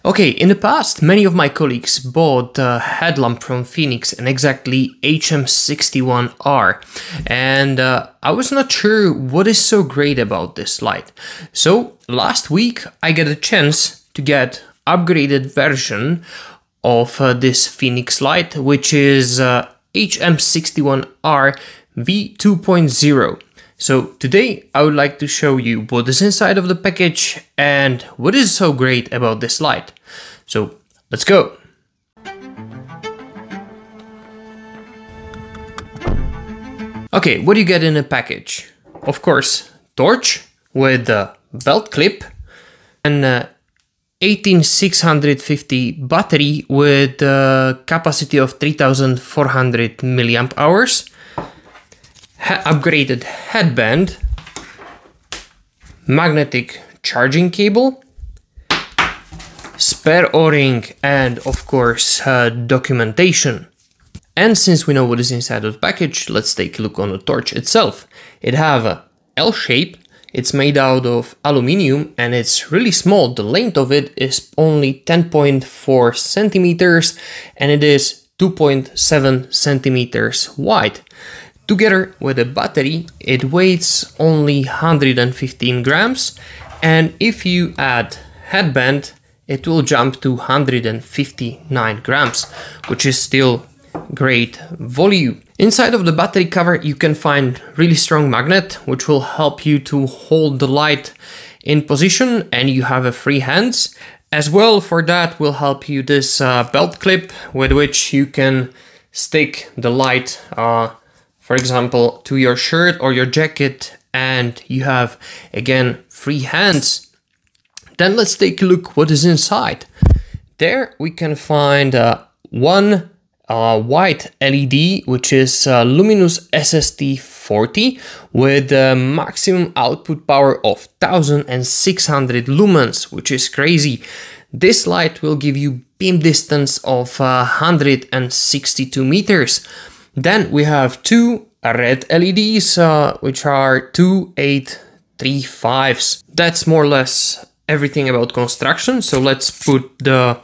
Okay, in the past, many of my colleagues bought a headlamp from Phoenix, and exactly HM61R, and I was not sure what is so great about this light. So last week I got a chance to get upgraded version of this Phoenix light, which is HM61R V2.0. So today I would like to show you what is inside of the package and what is so great about this light. So let's go. Okay, what do you get in a package? Of course, torch with a belt clip, an 18650 battery with a capacity of 3400 milliamp hours, upgraded headband, magnetic charging cable, spare O-ring, and of course documentation. And since we know what is inside of the package, let's take a look on the torch itself. It have a L shape, it's made out of aluminium, and it's really small. The length of it is only 10.4 centimeters and it is 2.7 centimeters wide. Together with a battery, it weighs only 115 grams, and if you add headband, it will jump to 159 grams, which is still great volume. Inside of the battery cover you can find really strong magnet, which will help you to hold the light in position, and you have a free hands. As well, for that will help you this belt clip with which you can stick the light for example, to your shirt or your jacket, and you have again free hands. Then let's take a look what is inside. There we can find one white LED, which is luminous SST40 with a maximum output power of 1600 lumens, which is crazy. This light will give you beam distance of 162 meters. Then we have two red LEDs, which are 2835s. That's more or less everything about construction. So let's put the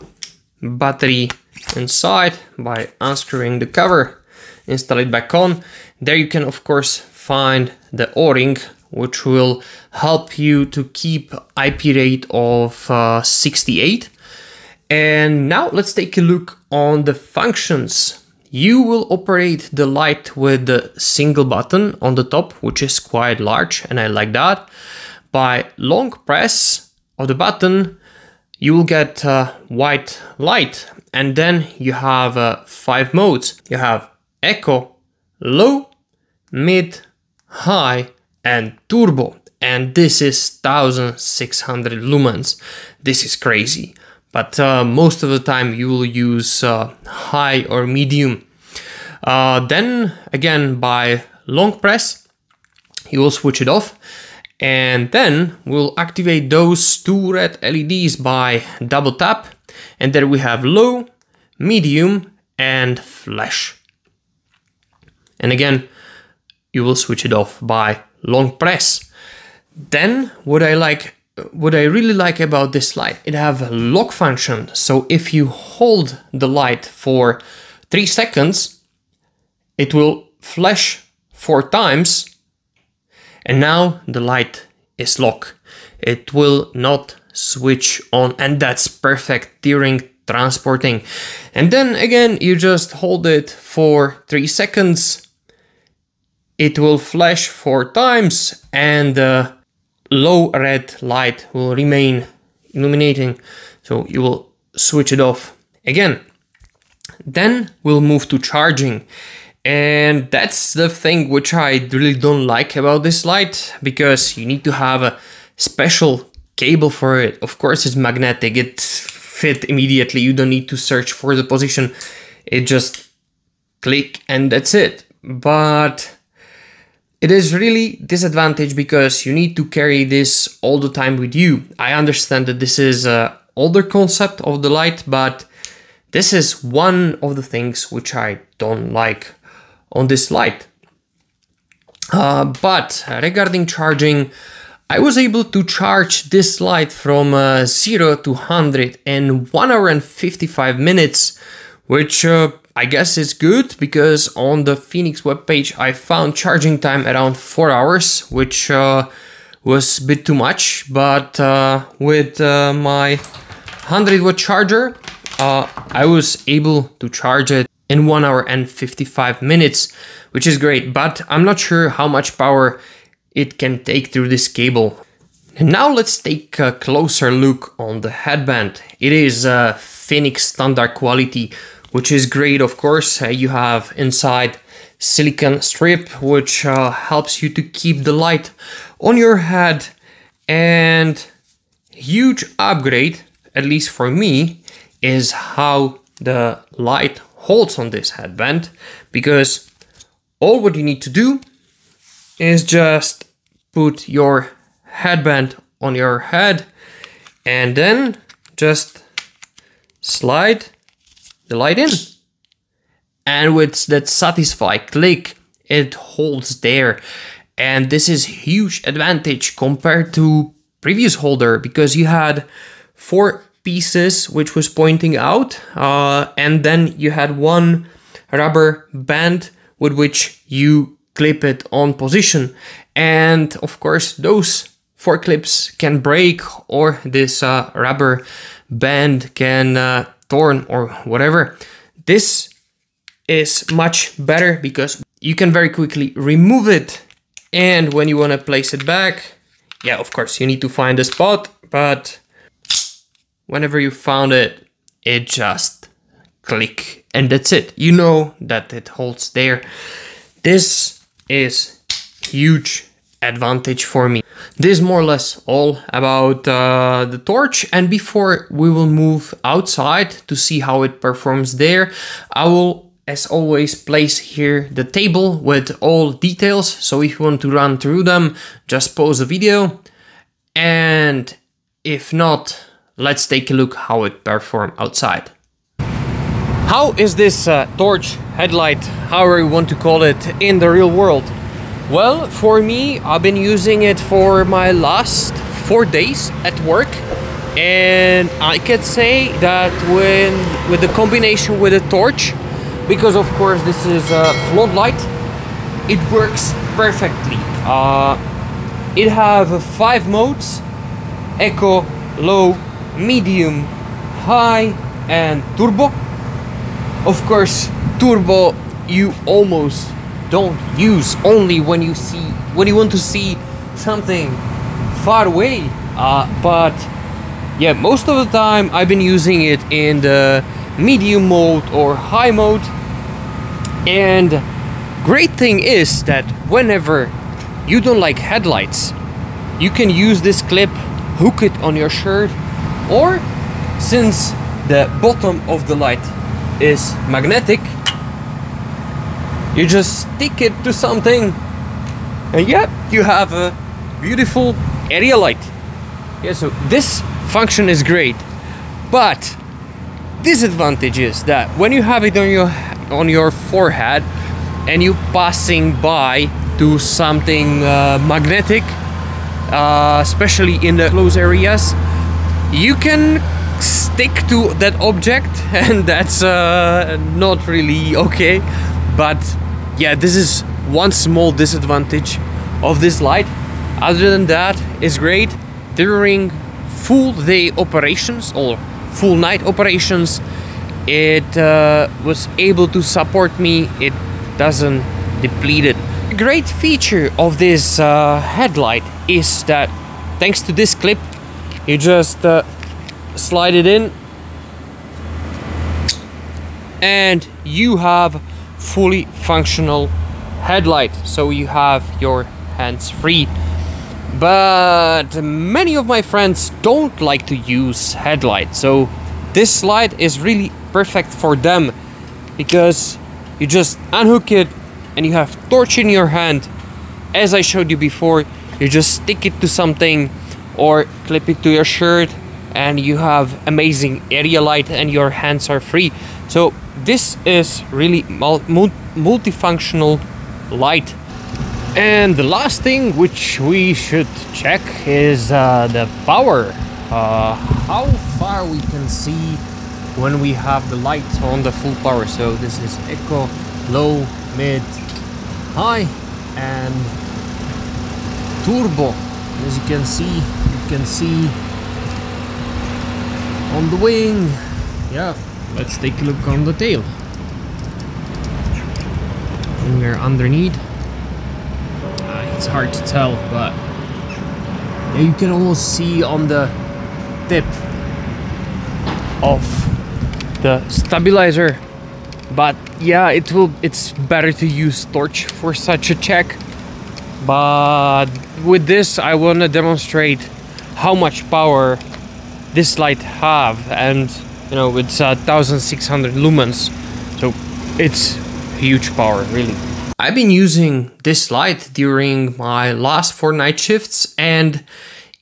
battery inside by unscrewing the cover, install it back on. There you can of course find the O-ring, which will help you to keep IP rate of 68. And now let's take a look on the functions. You will operate the light with the single button on the top, which is quite large, and I like that. By long press of the button, you will get white light, and then you have 5 modes. You have eco, low, mid, high, and turbo, and this is 1600 lumens. This is crazy. But most of the time you will use high or medium. Then again, by long press, you will switch it off, and then we'll activate those two red LEDs by double tap. And there we have low, medium, and flash. And again, you will switch it off by long press. Then what I really like about this light, it have a lock function. So if you hold the light for 3 seconds, it will flash 4 times, and now the light is locked. It will not switch on, and that's perfect during transporting. And then again, you just hold it for 3 seconds, it will flash 4 times, and the low red light will remain illuminating, so you will switch it off again. Then we'll move to charging, and that's the thing which I really don't like about this light, because you need to have a special cable for it. Of course it's magnetic, it fit immediately, you don't need to search for the position, it just click and that's it. But it is really disadvantage because you need to carry this all the time with you. I understand that this is an older concept of the light, but this is one of the things which I don't like on this light. But regarding charging, I was able to charge this light from 0 to 100 in 1 hour and 55 minutes, which I guess is good, because on the Phoenix webpage I found charging time around 4 hours, which was a bit too much, but with my 100-watt charger I was able to charge it in 1 hour and 55 minutes, which is great, but I'm not sure how much power it can take through this cable. And now let's take a closer look on the headband. It is Phoenix standard quality, which is great, of course. You have inside silicone strip, which helps you to keep the light on your head, and huge upgrade, at least for me, is how the light holds on this headband, because all what you need to do is just put your headband on your head and then just slide the light in, and with that satisfy click it holds there. And this is huge advantage compared to previous holder, because you had 4 pieces which was pointing out, and then you had one rubber band with which you clip it on position, and of course those 4 clips can break, or this rubber band can torn or whatever. This is much better because you can very quickly remove it, and when you want to place it back, yeah, of course you need to find a spot, but whenever you found it, it just click and that's it. You know that it holds there. This is huge advantage for me. This is more or less all about the torch, and before we will move outside to see how it performs there, I will, as always, place here the table with all details, so if you want to run through them, just pause the video, and if not, let's take a look how it performs outside. How is this torch, headlight, however you want to call it, in the real world? Well, for me, I've been using it for my last 4 days at work, and I can say that with the combination with a torch, because of course this is a floodlight, it works perfectly. It has 5 modes: eco, low, medium, high and turbo. Of course, turbo you almost don't use, only when you want to see something far away, but yeah, most of the time I've been using it in the medium mode or high mode. And great thing is that whenever you don't like headlights, you can use this clip, hook it on your shirt, or since the bottom of the light is magnetic, you just stick it to something, and yeah, you have a beautiful area light. Yeah, so this function is great, but disadvantage is that when you have it on your forehead and you passing by to something magnetic, especially in the close areas, you can stick to that object, and that's not really okay. But yeah, this is one small disadvantage of this light. Other than that, it's great. During full day operations or full night operations, it was able to support me. It doesn't deplete it. A great feature of this headlight is that thanks to this clip, you just slide it in and you have fully functional headlight, so you have your hands free. But many of my friends don't like to use headlight, so this light is really perfect for them, because you just unhook it and you have torch in your hand. As I showed you before, you just stick it to something or clip it to your shirt and you have amazing area light and your hands are free. So this is really multifunctional light. And the last thing which we should check is the power. How far we can see when we have the light on the full power. So this is eco, low, mid, high, and turbo. As you can see on the wing. Yeah, let's take a look on the tail. When we're underneath, it's hard to tell, but yeah, you can almost see on the tip of the stabilizer. But yeah, it's better to use torch for such a check. But with this, I want to demonstrate how much power this light have, and you know, it's 1600 lumens, so it's huge power, really. I've been using this light during my last 4 night shifts, and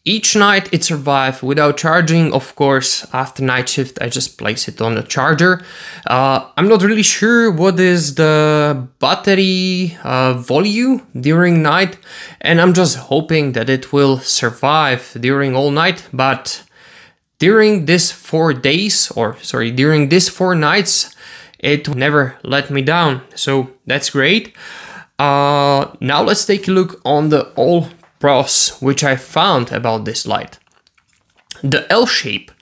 each night it survived without charging. Of course, after night shift, I just place it on the charger. I'm not really sure what is the battery volume during night, and I'm just hoping that it will survive during all night. But during this 4 days, or sorry, during these 4 nights, it never let me down, so that's great. Now let's take a look on the all pros which I found about this light. The L shape,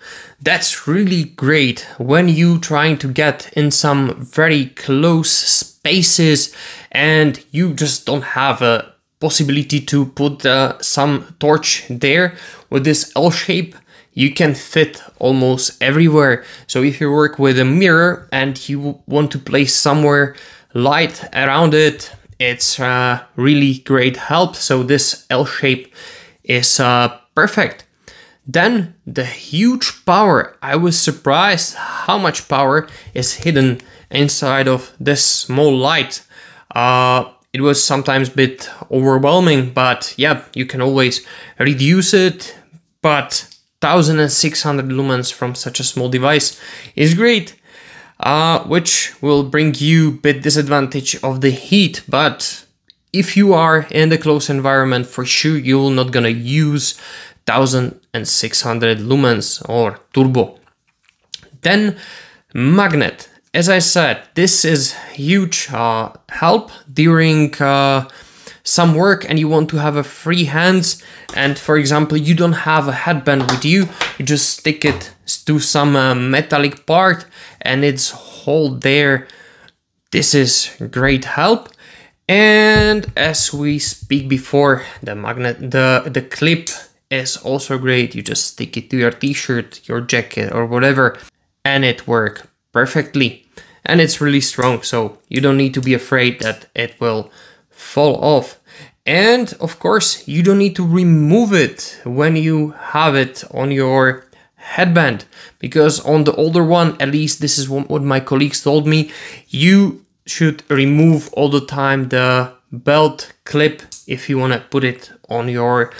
that's really great when you trying to get in some very close spaces and you just don't have a possibility to put some torch there. With this L shape, you can fit almost everywhere. So if you work with a mirror and you want to place somewhere light around it, it's really great help. So this L shape is perfect. Then the huge power. I was surprised how much power is hidden inside of this small light. It was sometimes a bit overwhelming, but yeah, you can always reduce it. But 1600 lumens from such a small device is great, which will bring you a bit disadvantage of the heat. But if you are in the close environment, for sure you're not gonna use 1600 lumens or turbo. Then magnet. As I said, this is huge help during some work and you want to have a free hands, and for example you don't have a headband with you, you just stick it to some metallic part and it's hold there. This is great help. And as we speak before, the magnet, the clip is also great. You just stick it to your t-shirt, your jacket or whatever, and it works perfectly. And it's really strong, so you don't need to be afraid that it will fall off. And of course, you don't need to remove it when you have it on your headband, because on the older one, at least this is what my colleagues told me, you should remove all the time the belt clip if you want to put it on your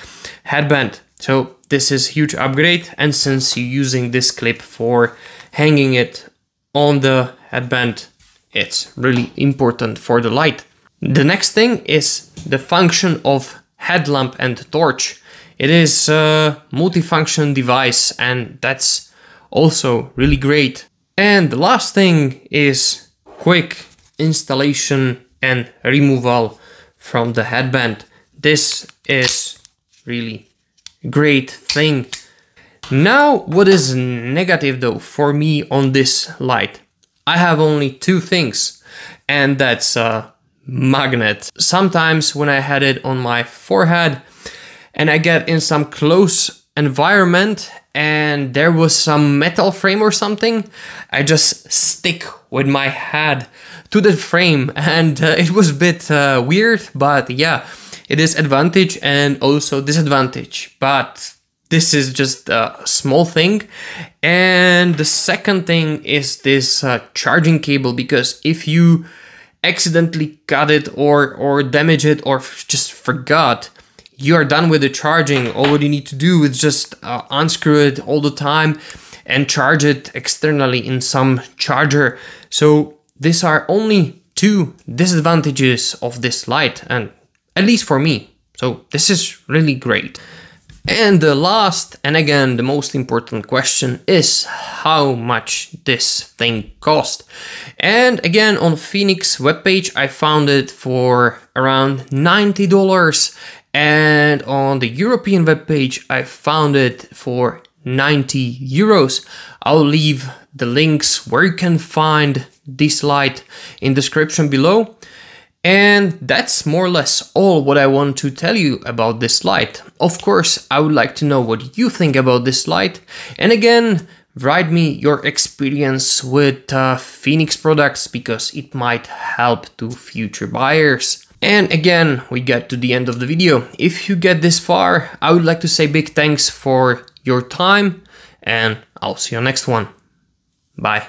headband. So this is huge upgrade, and since you're using this clip for hanging it on the headband, it's really important for the light. The next thing is the function of headlamp and torch. It is a multifunction device, and that's also really great. And the last thing is quick installation and removal from the headband. This is really great thing. Now, what is negative though for me on this light? I have only 2 things, and that's magnet. Sometimes when I had it on my forehead and I get in some close environment and there was some metal frame or something, I just stick with my head to the frame, and it was a bit weird, but yeah, it is advantage and also disadvantage, but this is just a small thing. And the second thing is this charging cable, because if you accidentally cut it or damage it or just forgot, you are done with the charging. All what you need to do is just unscrew it all the time and charge it externally in some charger. So these are only 2 disadvantages of this light, and at least for me. So this is really great. And the last, and again, the most important question is how much this thing cost. And again, on Phoenix webpage, I found it for around $90. And on the European webpage, I found it for 90 euros. I'll leave the links where you can find this light in the description below. And that's more or less all what I want to tell you about this light. Of course, I would like to know what you think about this light. And again, write me your experience with Phoenix products, because it might help to future buyers. And again, we get to the end of the video. If you get this far, I would like to say big thanks for your time, and I'll see you next one. Bye.